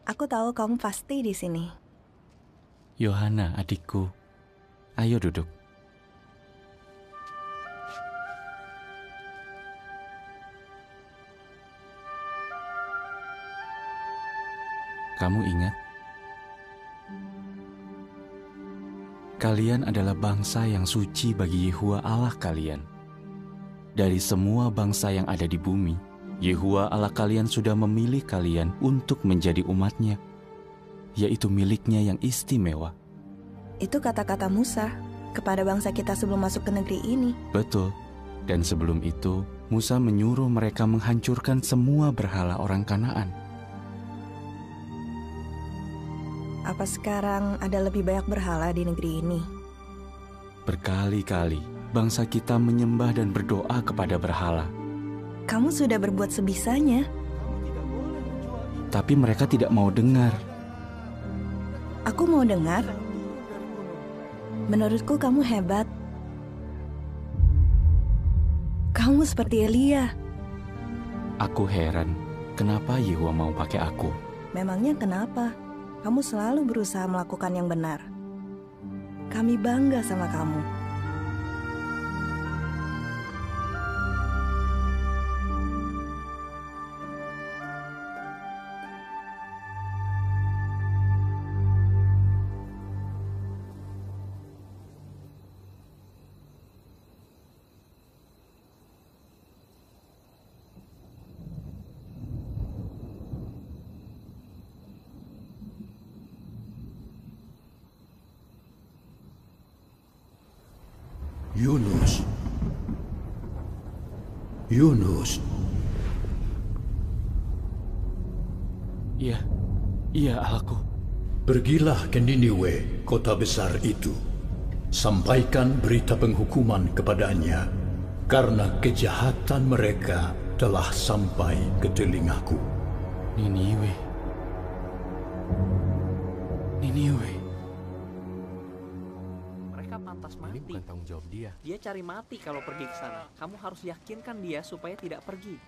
Aku tahu kamu pasti di sini. Yohana, adikku. Ayo duduk. Kamu ingat? Kalian adalah bangsa yang suci bagi Yehuwa Allah kalian. Dari semua bangsa yang ada di bumi, Yehuwa Allah kalian sudah memilih kalian untuk menjadi umat-Nya, yaitu miliknya yang istimewa. Itu kata-kata Musa kepada bangsa kita sebelum masuk ke negeri ini. Betul. Dan sebelum itu, Musa menyuruh mereka menghancurkan semua berhala orang Kanaan. Apa sekarang ada lebih banyak berhala di negeri ini? Berkali-kali, bangsa kita menyembah dan berdoa kepada berhala. Kamu sudah berbuat sebisanya. Tapi mereka tidak mau dengar. Aku mau dengar. Menurutku kamu hebat. Kamu seperti Elia. Aku heran, kenapa Yehuwa mau pakai aku? Memangnya kenapa? Kamu selalu berusaha melakukan yang benar. Kami bangga sama kamu. Yunus. Yunus. Iya Allahku. Pergilah ke Niniwe, kota besar itu. Sampaikan berita penghukuman kepadanya, karena kejahatan mereka telah sampai ke telingaku. Niniwe. Mereka pantas mati. Ini bukan tanggung jawab dia. Dia cari mati kalau pergi ke sana. Kamu harus yakinkan dia supaya tidak pergi.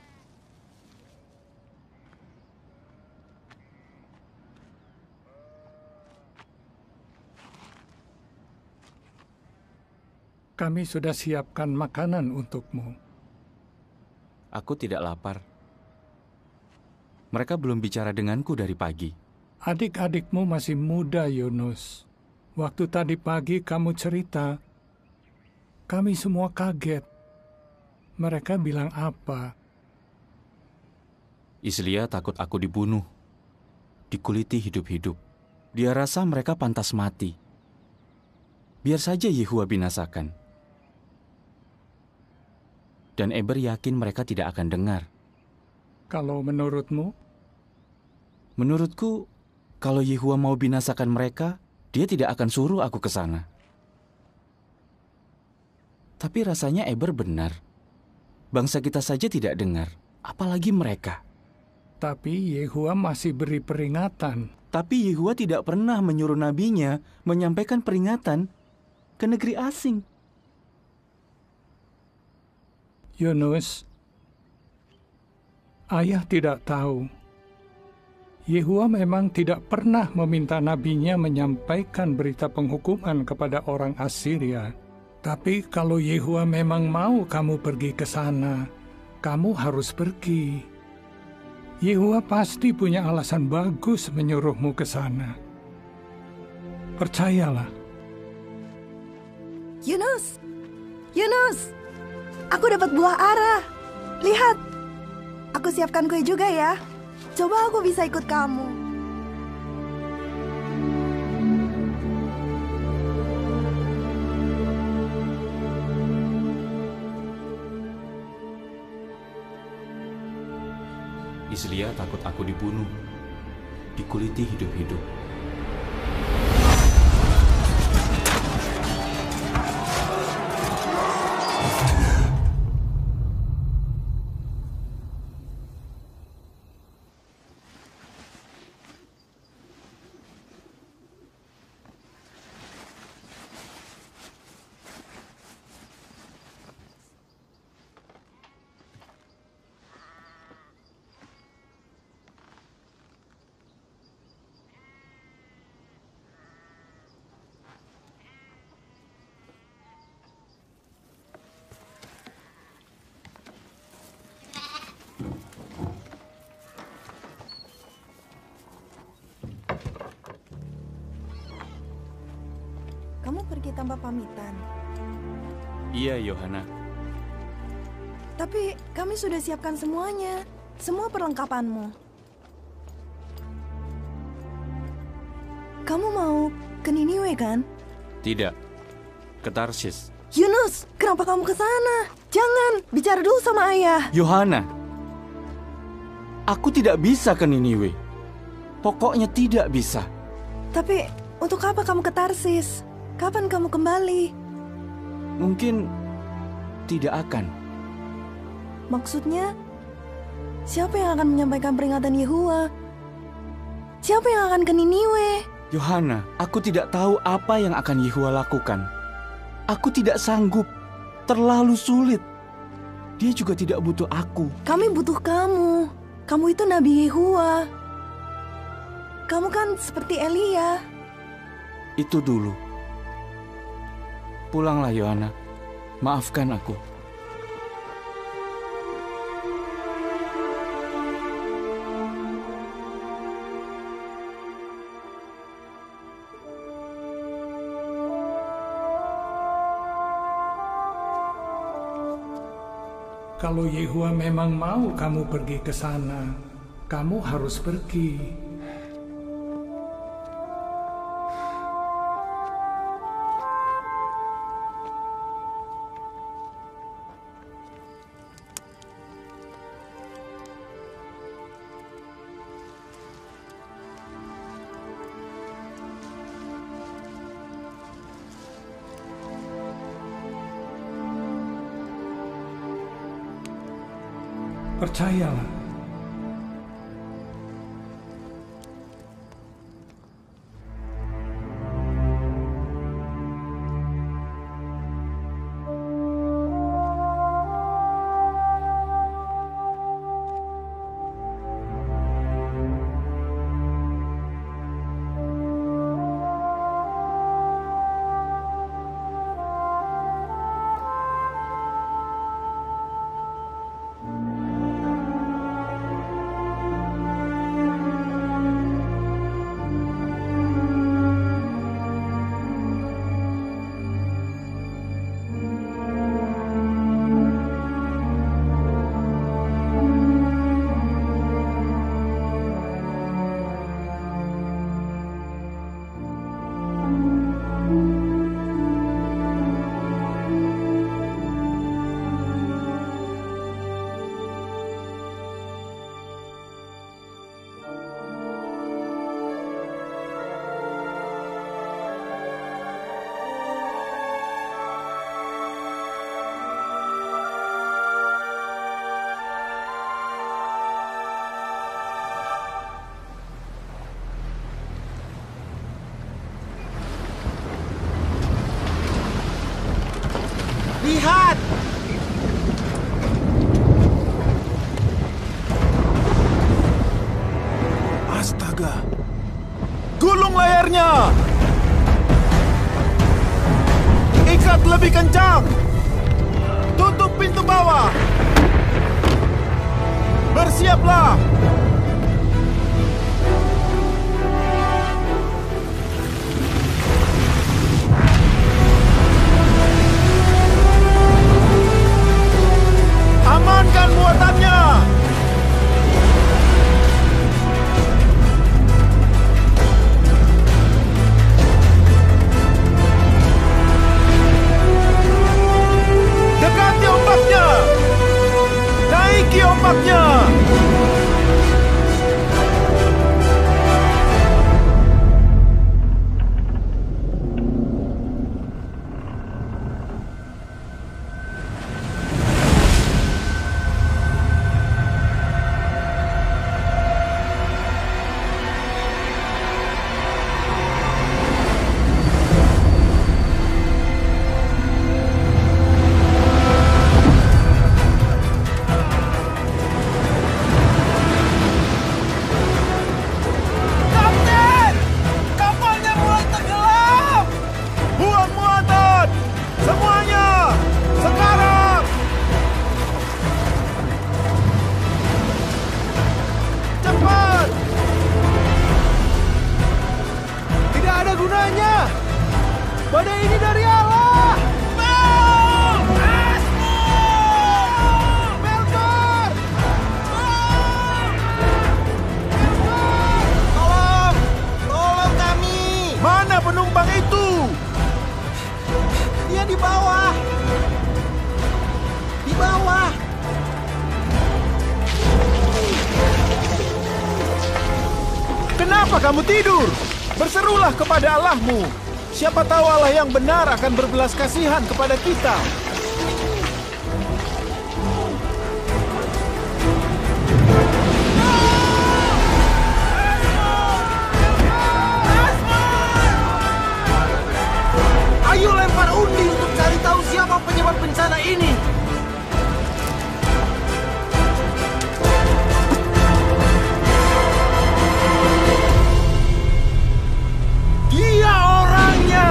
Kami sudah siapkan makanan untukmu. Aku tidak lapar. Mereka belum bicara denganku dari pagi. Adik-adikmu masih muda, Yunus. Waktu tadi pagi kamu cerita, kami semua kaget. Mereka bilang apa? Islia takut aku dibunuh, dikuliti hidup-hidup. Dia rasa mereka pantas mati. Biar saja Yehuwa binasakan. Dan Eber yakin mereka tidak akan dengar. Kalau menurutmu? Menurutku, kalau Yehuwa mau binasakan mereka, dia tidak akan suruh aku ke sana. Tapi rasanya Eber benar. Bangsa kita saja tidak dengar, apalagi mereka. Tapi Yehuwa masih beri peringatan. Tapi Yehuwa tidak pernah menyuruh nabinya menyampaikan peringatan ke negeri asing. Yunus, ayah tidak tahu. Yehuwa memang tidak pernah meminta nabinya menyampaikan berita penghukuman kepada orang Assyria. Tapi kalau Yehuwa memang mau kamu pergi ke sana, kamu harus pergi. Yehuwa pasti punya alasan bagus menyuruhmu ke sana. Percayalah. Yunus! Yunus! Aku dapat buah ara. Lihat. Aku siapkan kue juga ya. Coba aku bisa ikut kamu. Islia takut aku dibunuh, dikuliti hidup-hidup. pergi tanpa pamitan. Iya, Yohana. Tapi kami sudah siapkan semuanya. Semua perlengkapanmu. Kamu mau ke Niniwe kan? Tidak. Ke Tarsis. Yunus, kenapa kamu ke sana? Jangan, bicara dulu sama ayah. Yohana, aku tidak bisa ke Niniwe. Pokoknya tidak bisa. Tapi untuk apa kamu ke Tarsis? Kapan kamu kembali? Mungkin tidak akan. Maksudnya, siapa yang akan menyampaikan peringatan Yehuwa? Siapa yang akan ke Niniwe? Yohana, aku tidak tahu apa yang akan Yehuwa lakukan. Aku tidak sanggup. Terlalu sulit. Dia juga tidak butuh aku. Kami butuh kamu. Kamu itu Nabi Yehuwa. Kamu kan seperti Elia. Itu dulu. Pulanglah, Yohana. Maafkan aku. Kalau Yehuwa memang mau kamu pergi ke sana, kamu harus pergi. Percayalah. Lihat! Astaga! Gulung layarnya! Ikat lebih kencang! Tutup pintu bawah! Bersiaplah! Amankan muatannya! Dekati ombaknya! Naiki ombaknya! Mengapa kamu tidur? Berserulah kepada Allahmu. Siapa tahu Allah yang benar akan berbelas kasihan kepada kita. Ayo lempar undi untuk cari tahu siapa penyebab bencana ini. Dia orangnya!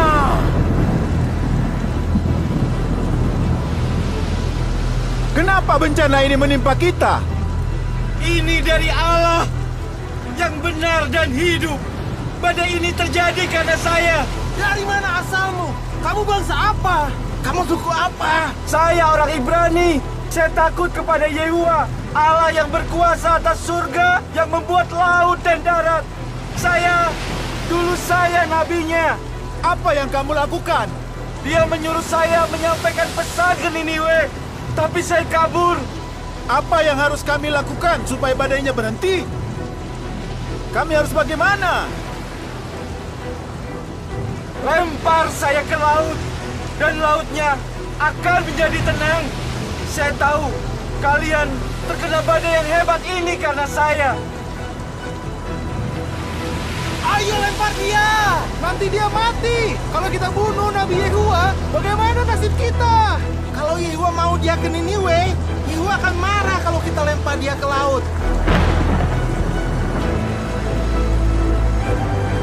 Kenapa bencana ini menimpa kita? Ini dari Allah yang benar dan hidup. Badai ini terjadi karena saya. Dari mana asalmu? Kamu bangsa apa? Kamu suku apa? Saya orang Ibrani. Saya takut kepada Yehuwa, Allah yang berkuasa atas surga, yang membuat laut dan darat. Dulu saya nabinya. Apa yang kamu lakukan? Dia menyuruh saya menyampaikan pesan ke Niniwe, tapi saya kabur. Apa yang harus kami lakukan supaya badainya berhenti? Kami harus bagaimana? Lempar saya ke laut, dan lautnya akan menjadi tenang. Saya tahu kalian terkena badai yang hebat ini karena saya. Ayo lempar dia! Nanti dia mati. Kalau kita bunuh Nabi Yehuwa, bagaimana nasib kita? Kalau Yehuwa mau dia ke Niniwe, Yehuwa akan marah kalau kita lempar dia ke laut.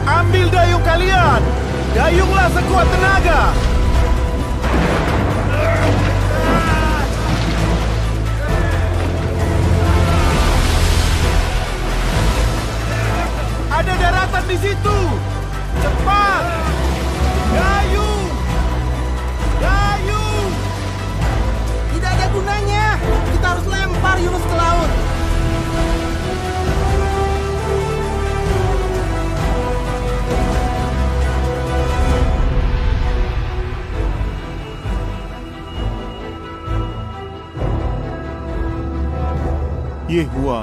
Ambil dayung kalian. Dayunglah sekuat tenaga. Ada daratan di situ. Cepat. Dayung. Dayung. Tidak ada gunanya. Kita harus lempar Yunus ke laut. Yehuwa,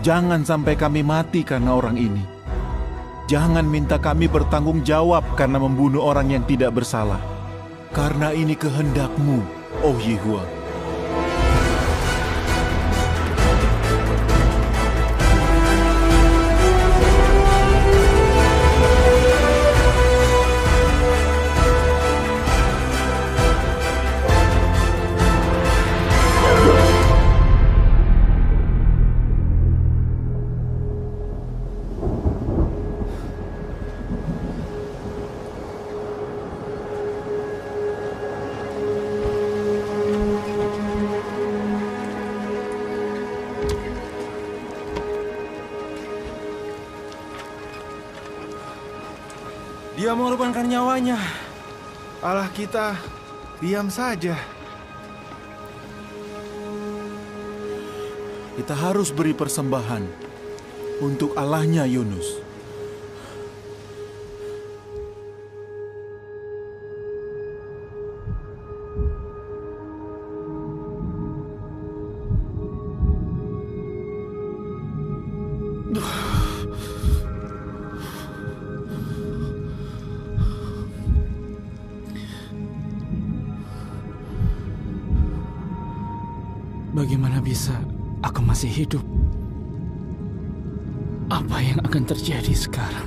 jangan sampai kami mati karena orang ini. Jangan minta kami bertanggung jawab karena membunuh orang yang tidak bersalah. Karena ini kehendak-Mu, oh Yehuwa. Dia mengorbankan nyawanya. Allah kita diam saja. Kita harus beri persembahan untuk Allahnya Yunus. Bagaimana bisa aku masih hidup? Apa yang akan terjadi sekarang?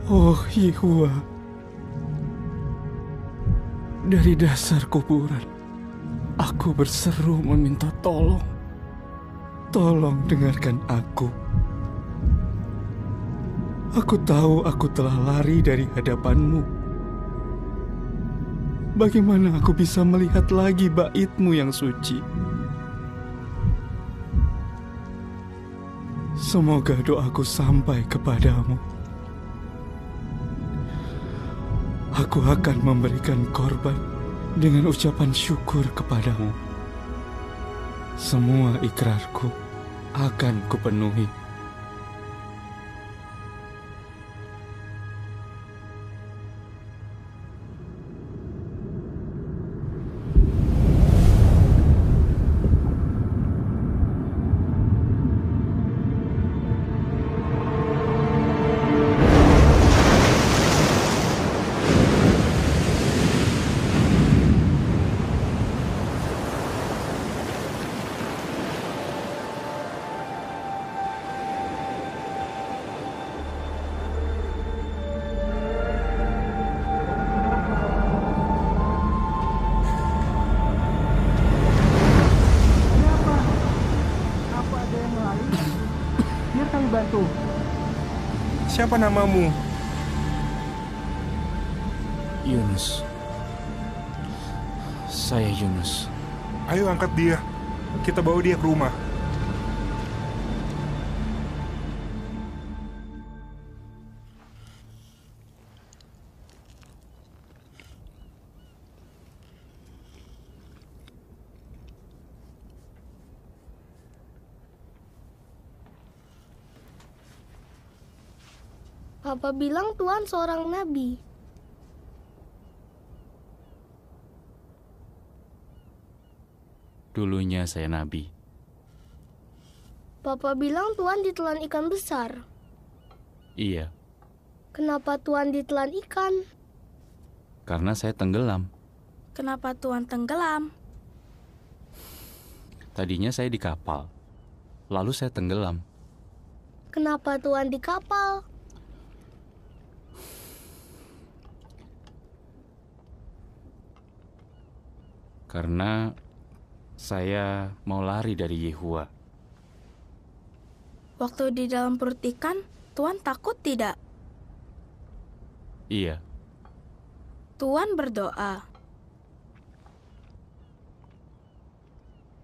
Oh Yehuwa, dari dasar kuburan, aku berseru meminta tolong. Tolong dengarkan aku. Aku tahu aku telah lari dari hadapan-Mu. Bagaimana aku bisa melihat lagi bait-Mu yang suci? Semoga doaku sampai kepadamu. Aku akan memberikan korban dengan ucapan syukur kepadamu. Semua ikrarku akan kupenuhi. Siapa namamu? Yunus. Saya Yunus. Ayo angkat dia. Kita bawa dia ke rumah. Papa bilang Tuhan seorang nabi. Dulunya saya nabi. Papa bilang Tuhan ditelan ikan besar. Iya, Kenapa Tuhan ditelan ikan? karena saya tenggelam. Kenapa Tuhan tenggelam? Tadinya saya di kapal, lalu saya tenggelam. Kenapa Tuhan di kapal? Karena saya mau lari dari Yehua. Waktu di dalam perut ikan, Tuhan takut tidak? Iya, Tuhan berdoa.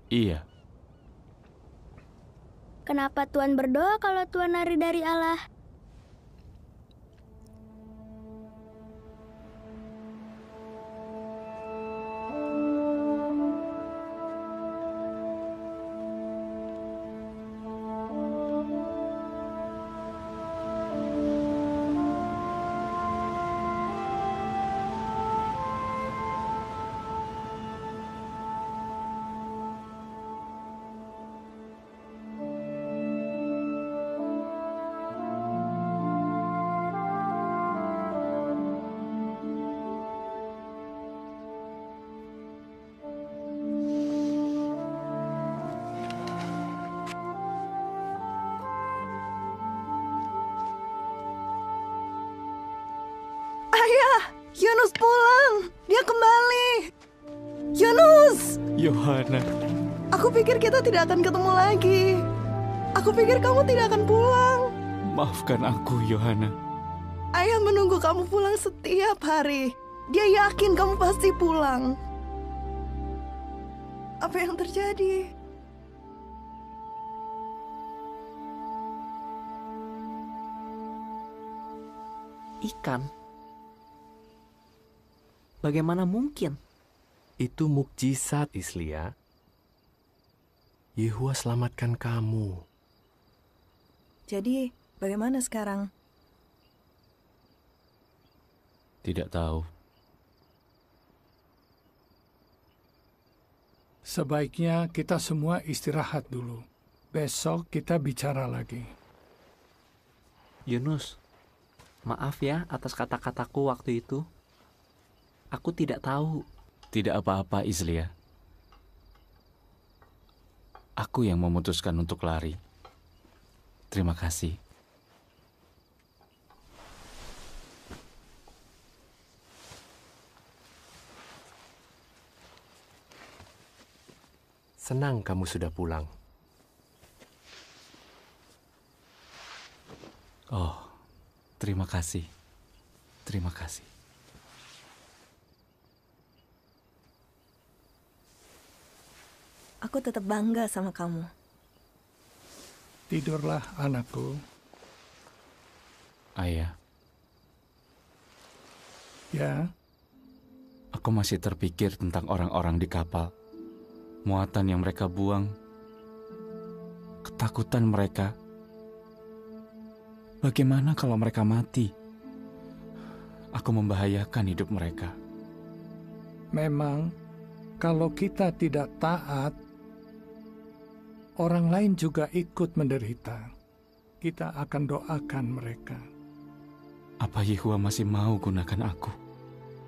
iya. Kenapa Tuhan berdoa kalau Tuhan lari dari Allah? Ayah, Yunus pulang. Dia kembali. Yunus! Yohana. Aku pikir kita tidak akan ketemu lagi. Aku pikir kamu tidak akan pulang. Maafkan aku, Yohana. Ayah menunggu kamu pulang setiap hari. Dia yakin kamu pasti pulang. Apa yang terjadi? Ikan? Bagaimana mungkin? Itu mukjizat, Islia. Yehua selamatkan kamu. Jadi, bagaimana sekarang? Tidak tahu. Sebaiknya kita semua istirahat dulu. Besok kita bicara lagi. Yunus, maaf ya atas kata-kataku waktu itu. Aku tidak tahu. Tidak apa-apa, Islia. Aku yang memutuskan untuk lari. Terima kasih. Senang kamu sudah pulang. Oh, terima kasih. Terima kasih. Aku tetap bangga sama kamu. Tidurlah anakku. Ayah, Ya, aku masih terpikir tentang orang-orang di kapal. Muatan yang mereka buang. Ketakutan mereka. Bagaimana kalau mereka mati? Aku membahayakan hidup mereka. memang kalau kita tidak taat, orang lain juga ikut menderita. Kita akan doakan mereka. Apa Yehua masih mau gunakan aku?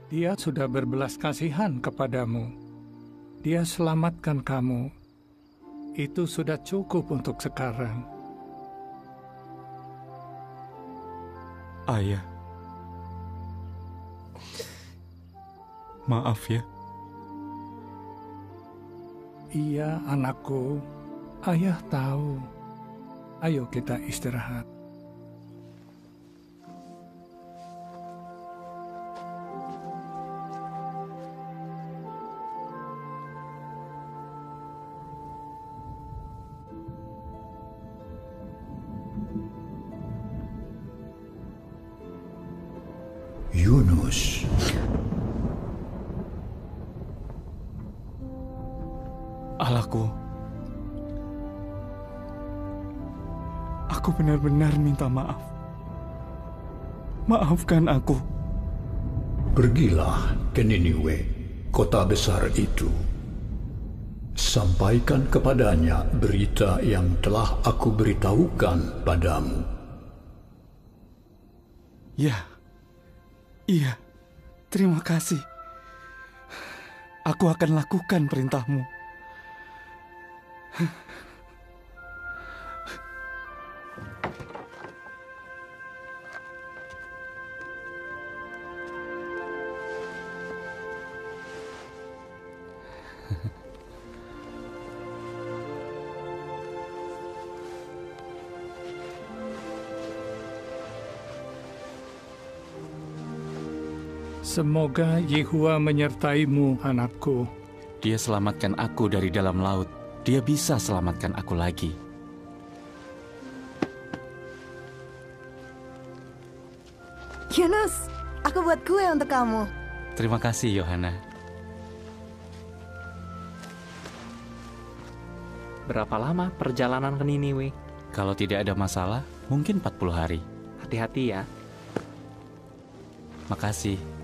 Dia sudah berbelas kasihan kepadamu. Dia selamatkan kamu. Itu sudah cukup untuk sekarang. Ayah. Maaf ya. Iya, anakku. Ayah tahu. Ayo kita istirahat. Yunus. Allahku, aku benar-benar minta maaf. Maafkan aku. Pergilah ke Niniwe, kota besar itu. Sampaikan kepadanya berita yang telah aku beritahukan padamu. Ya, iya, terima kasih. Aku akan lakukan perintahmu. Semoga Yehua menyertaimu, anakku. Dia selamatkan aku dari dalam laut. Dia bisa selamatkan aku lagi. Yunus, aku buat kue untuk kamu. Terima kasih, Yohana. Berapa lama perjalanan ke Niniwe? Kalau tidak ada masalah, mungkin 40 hari. Hati-hati ya. Makasih.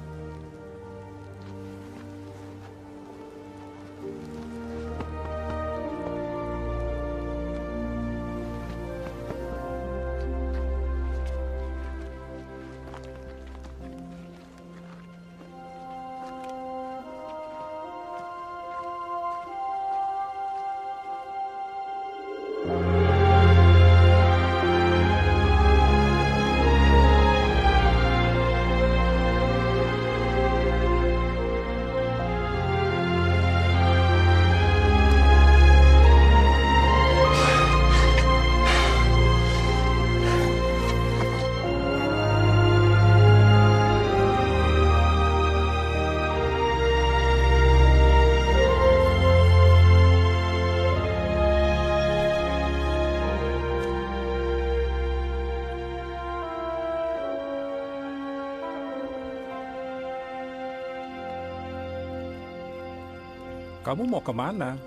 Kamu mau kemana?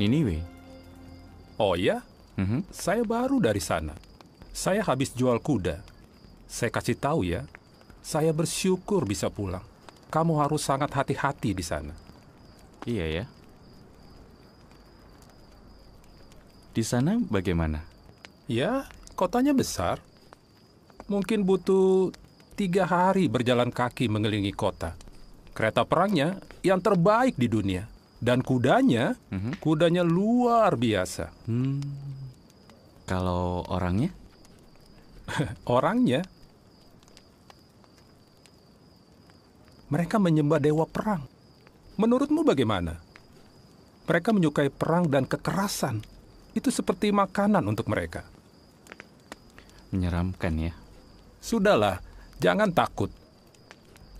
Niniwe. Oh ya? Saya baru dari sana. Saya habis jual kuda. Saya kasih tahu ya, saya bersyukur bisa pulang. Kamu harus sangat hati-hati di sana. Iya ya. Di sana bagaimana? Ya, kotanya besar. Mungkin butuh 3 hari berjalan kaki mengelilingi kota. Kereta perangnya yang terbaik di dunia. Dan kudanya, kudanya luar biasa. Kalau orangnya? Orangnya? Mereka menyembah dewa perang. Menurutmu bagaimana? Mereka menyukai perang dan kekerasan. Itu seperti makanan untuk mereka. Menyeramkan ya. Sudahlah, jangan takut.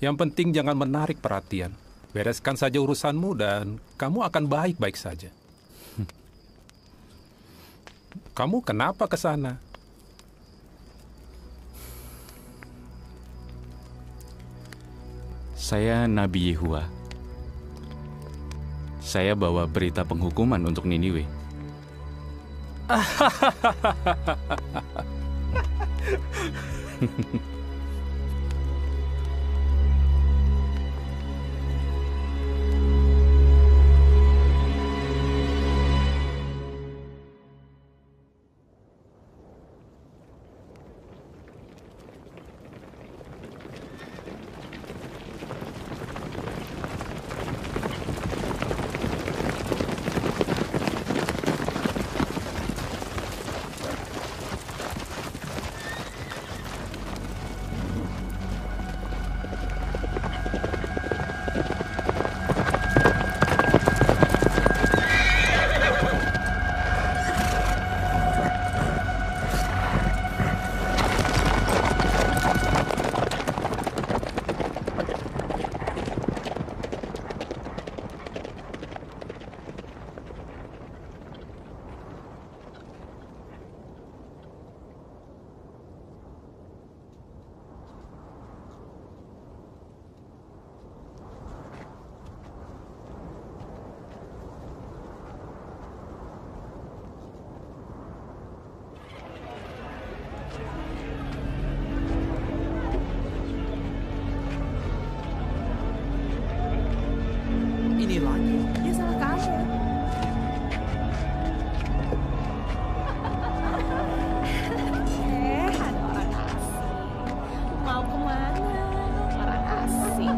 Yang penting jangan menarik perhatian. Bereskan saja urusanmu dan kamu akan baik-baik saja. Kamu kenapa ke sana? Saya Nabi Yehua. Saya bawa berita penghukuman untuk Niniwe. lagi. Ya salah kamu. Ada orang asing. Mau kemana? Orang asing.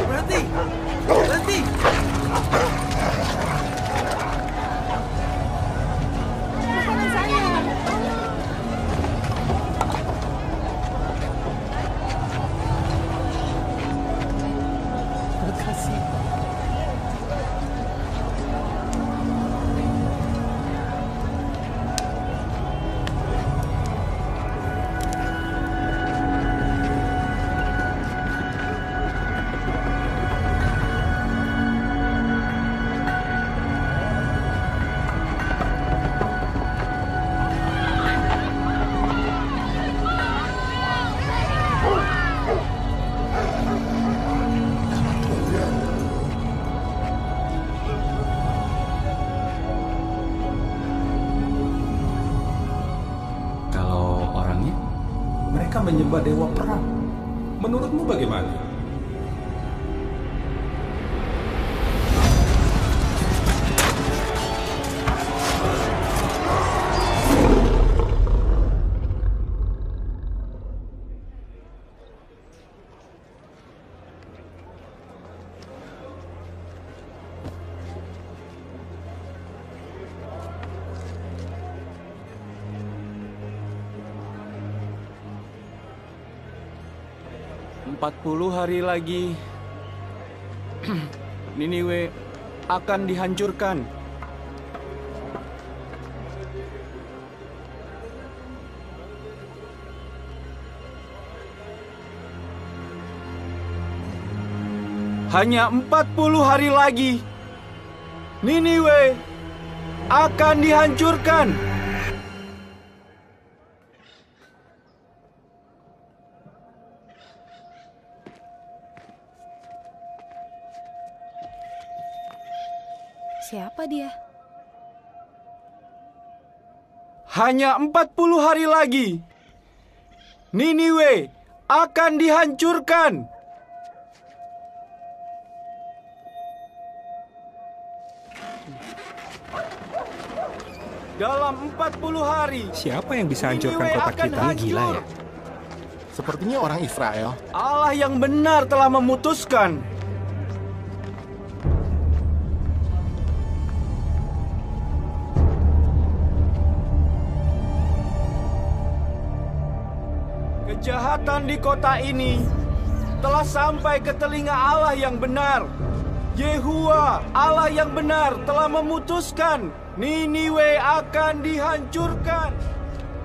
Berhenti! Berhenti! Makanan saya. Makasih. Kalau orangnya? Mereka menyembah dewa perang. Menurutmu bagaimana? Empat 40 hari lagi Niniwe akan dihancurkan. Hanya 40 hari lagi Niniwe akan dihancurkan. Siapa dia? Hanya 40 hari lagi Niniwe akan dihancurkan. Dalam 40 hari. Siapa yang bisa hancurkan kota kita? Ini gila ya? Sepertinya orang Israel. Allah yang benar telah memutuskan. Kejahatan di kota ini telah sampai ke telinga Allah yang benar. Yehuwa, Allah yang benar, telah memutuskan Niniwe akan dihancurkan.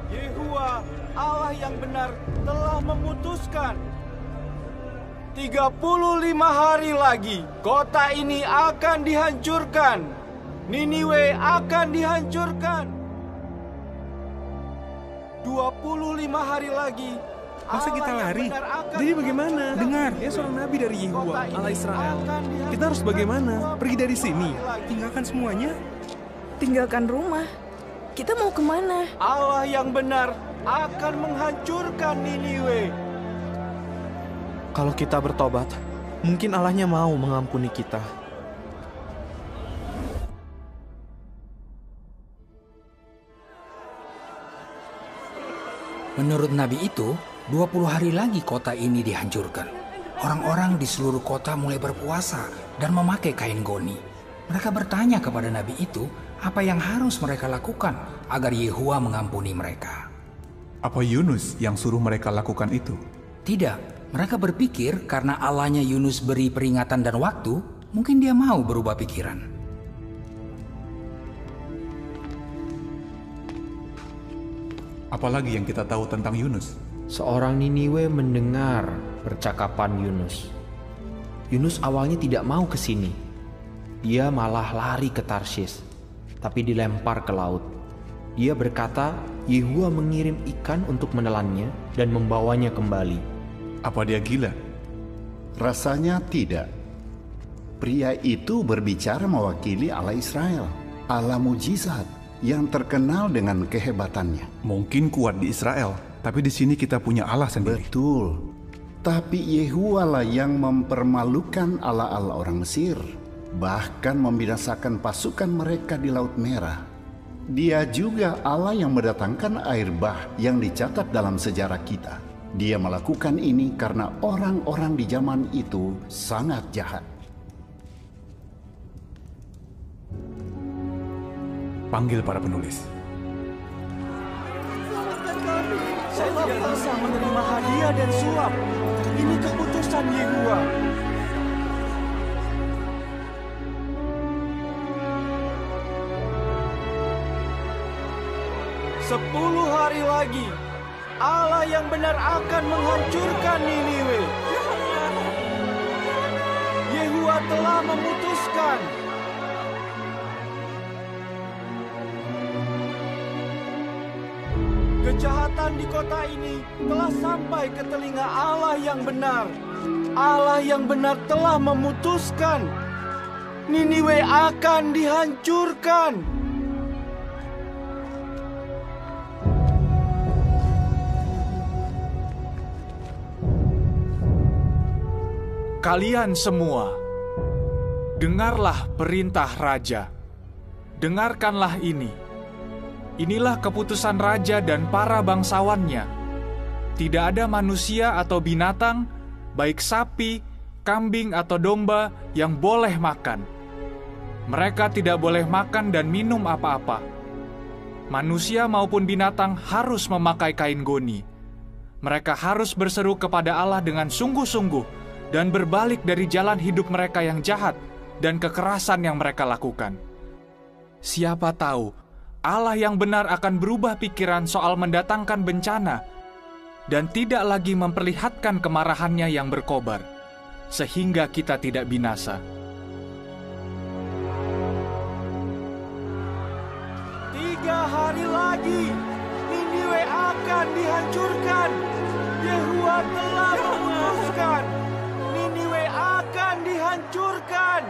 Yehuwa, Allah yang benar, telah memutuskan. 35 hari lagi, kota ini akan dihancurkan. Niniwe akan dihancurkan. 25 hari lagi. Masa kita lari? Jadi bagaimana? Dengar, dia seorang nabi dari Yehuwa, Allah Israel. Kita harus bagaimana? Pergi dari sini? Tinggalkan semuanya? Tinggalkan rumah. Kita mau kemana? Allah yang benar akan menghancurkan Niniwe. Kalau kita bertobat, mungkin Allahnya mau mengampuni kita. Menurut Nabi itu, 20 hari lagi kota ini dihancurkan. Orang-orang di seluruh kota mulai berpuasa dan memakai kain goni. Mereka bertanya kepada Nabi itu, apa yang harus mereka lakukan agar Yehuwa mengampuni mereka. Apa Yunus yang suruh mereka lakukan itu? Tidak, mereka berpikir karena Allahnya Yunus beri peringatan dan waktu, mungkin dia mau berubah pikiran. Apalagi yang kita tahu tentang Yunus? Seorang Niniwe mendengar percakapan Yunus. Yunus awalnya tidak mau ke sini. Dia malah lari ke Tarsis, tapi dilempar ke laut. Dia berkata, Yehuwa mengirim ikan untuk menelannya dan membawanya kembali. Apa dia gila? Rasanya tidak. Pria itu berbicara mewakili Allah Israel, Allah mujizat yang terkenal dengan kehebatannya. Mungkin kuat di Israel, tapi di sini kita punya Allah sendiri. Betul. Tapi Yehuwa lah yang mempermalukan Allah-Allah orang Mesir, bahkan membinasakan pasukan mereka di Laut Merah. Dia juga Allah yang mendatangkan air bah yang dicatat dalam sejarah kita. Dia melakukan ini karena orang-orang di zaman itu sangat jahat. Panggil para penulis. Saya tidak bisa menerima hadiah dan suap. Ini keputusan Yehuwa. Sepuluh hari lagi, Allah yang benar akan menghancurkan Niniwe. Yehuwa telah memutuskan. Kejahatan di kota ini telah sampai ke telinga Allah yang benar. Allah yang benar telah memutuskan. Niniwe akan dihancurkan. Kalian semua, dengarlah perintah raja. Dengarkanlah ini. Inilah keputusan raja dan para bangsawannya. Tidak ada manusia atau binatang, baik sapi, kambing atau domba, yang boleh makan. Mereka tidak boleh makan dan minum apa-apa. Manusia maupun binatang harus memakai kain goni. Mereka harus berseru kepada Allah dengan sungguh-sungguh dan berbalik dari jalan hidup mereka yang jahat dan kekerasan yang mereka lakukan. Siapa tahu, Allah yang benar akan berubah pikiran soal mendatangkan bencana dan tidak lagi memperlihatkan kemarahannya yang berkobar, sehingga kita tidak binasa. 3 hari lagi, Niniwe akan dihancurkan. Yehuwa telah memutuskan. Niniwe akan dihancurkan.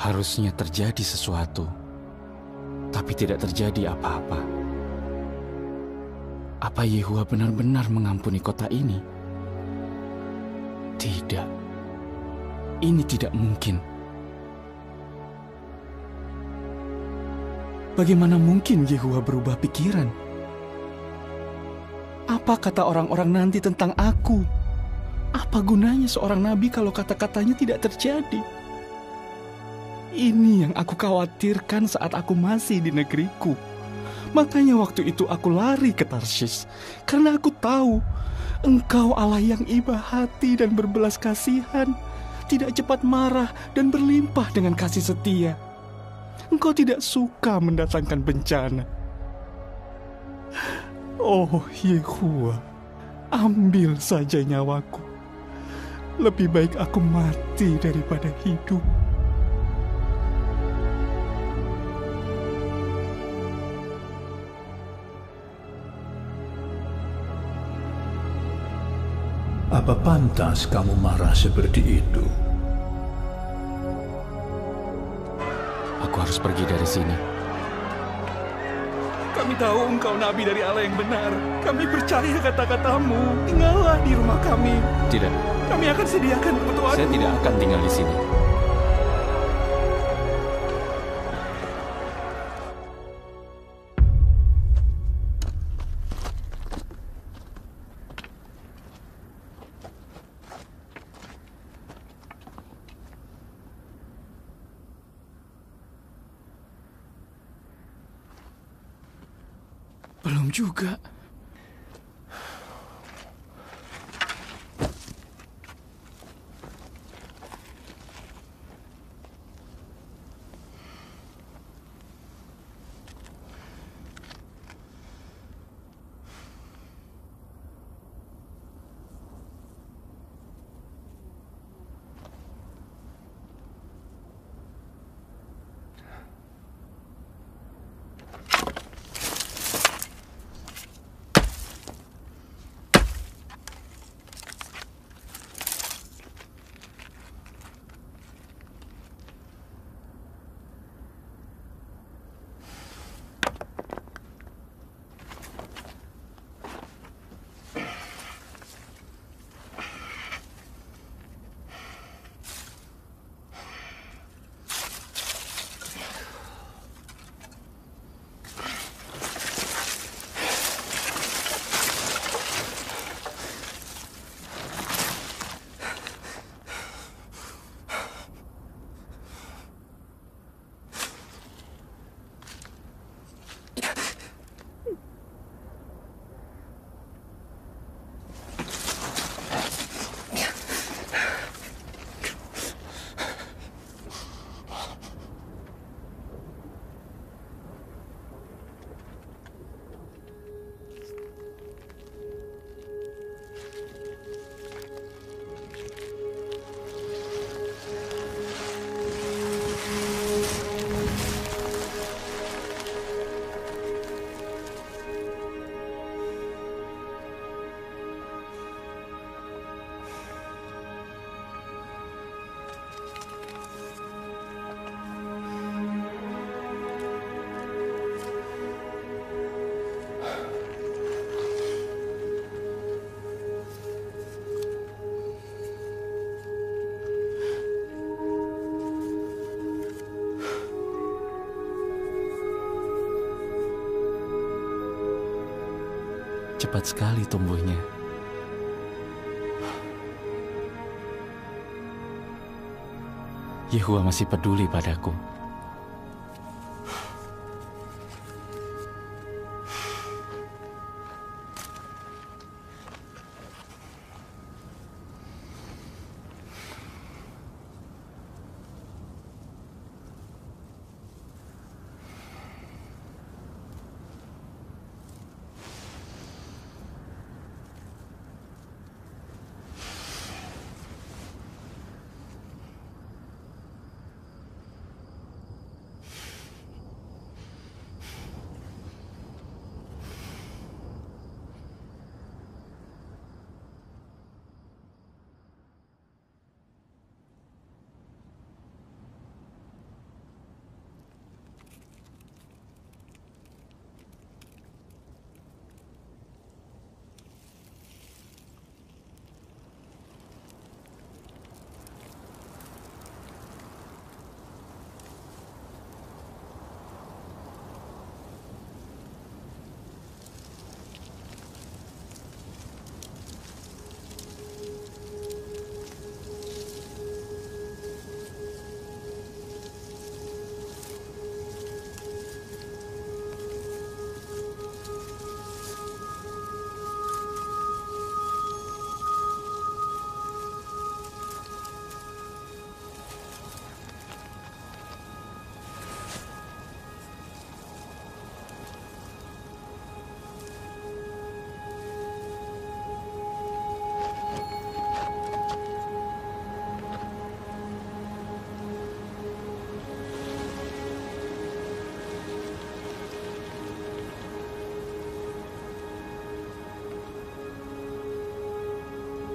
Harusnya terjadi sesuatu, tapi tidak terjadi apa-apa. Apa Yehuwa benar-benar mengampuni kota ini? Tidak. Ini tidak mungkin. Bagaimana mungkin Yehuwa berubah pikiran? Apa kata orang-orang nanti tentang aku? Apa gunanya seorang nabi kalau kata-katanya tidak terjadi? Ini yang aku khawatirkan saat aku masih di negeriku. Makanya waktu itu aku lari ke Tarsis, karena aku tahu Engkau Allah yang iba hati dan berbelas kasihan, tidak cepat marah dan berlimpah dengan kasih setia. Engkau tidak suka mendatangkan bencana. Oh Yehuwa, ambil saja nyawaku. Lebih baik aku mati daripada hidup. Apa pantas kamu marah seperti itu? Aku harus pergi dari sini. Kami tahu Engkau nabi dari Allah yang benar. Kami percaya kata-katamu. Tinggallah di rumah kami. Tidak. Kami akan sediakan kebutuhan. Saya tidak akan tinggal di sini. Belum juga. Cepat sekali tumbuhnya. Yehuwa masih peduli padaku.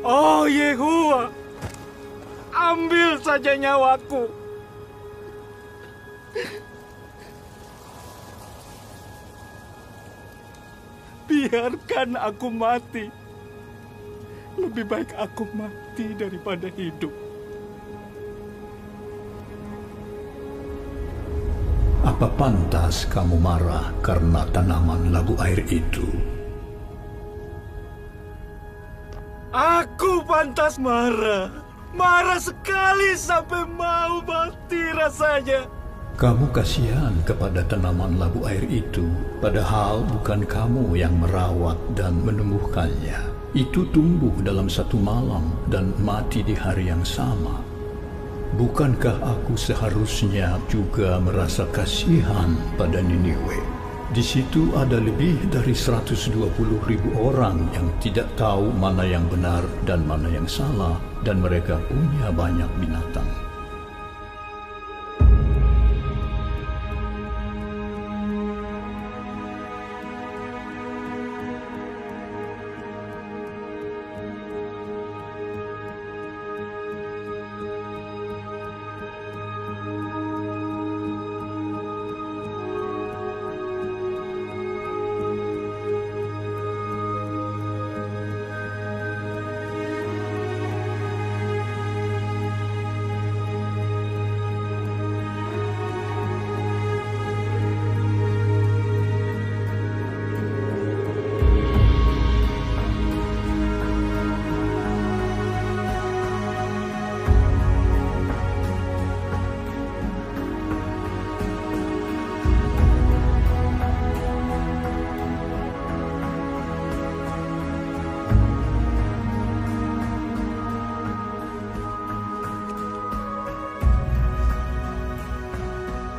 Oh Yehuwa, ambil saja nyawaku. Biarkan aku mati. Lebih baik aku mati daripada hidup. Apa pantas kamu marah karena tanaman labu air itu? Aku pantas marah. Marah sekali sampai mau mati rasanya. Kamu kasihan kepada tanaman labu air itu, padahal bukan kamu yang merawat dan menumbuhkannya. Itu tumbuh dalam satu malam dan mati di hari yang sama. Bukankah aku seharusnya juga merasa kasihan pada Niniwe? Di situ ada lebih dari 120.000 orang yang tidak tahu mana yang benar dan mana yang salah, dan mereka punya banyak binatang.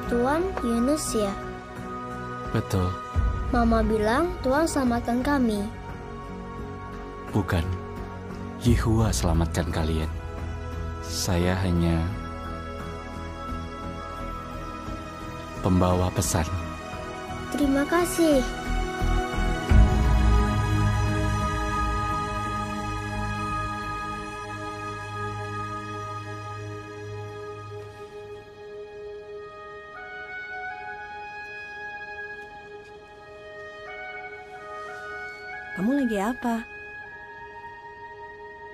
Tuan Yunus ya? Betul. Mama bilang Tuan selamatkan kami. Bukan. Yehua selamatkan kalian. Saya hanya pembawa pesan. Terima kasih. Kamu lagi apa?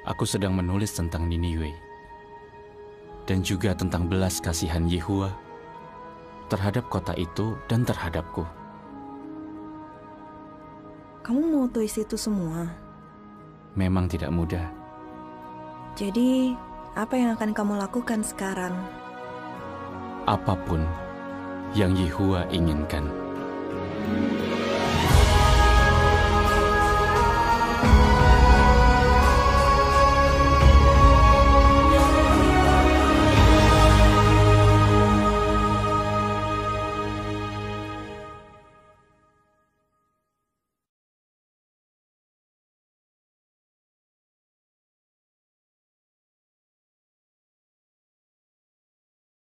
Aku sedang menulis tentang Niniwe dan juga tentang belas kasihan Yehua terhadap kota itu dan terhadapku. Kamu mau tulis itu semua? Memang tidak mudah. Jadi, apa yang akan kamu lakukan sekarang? Apapun yang Yehua inginkan.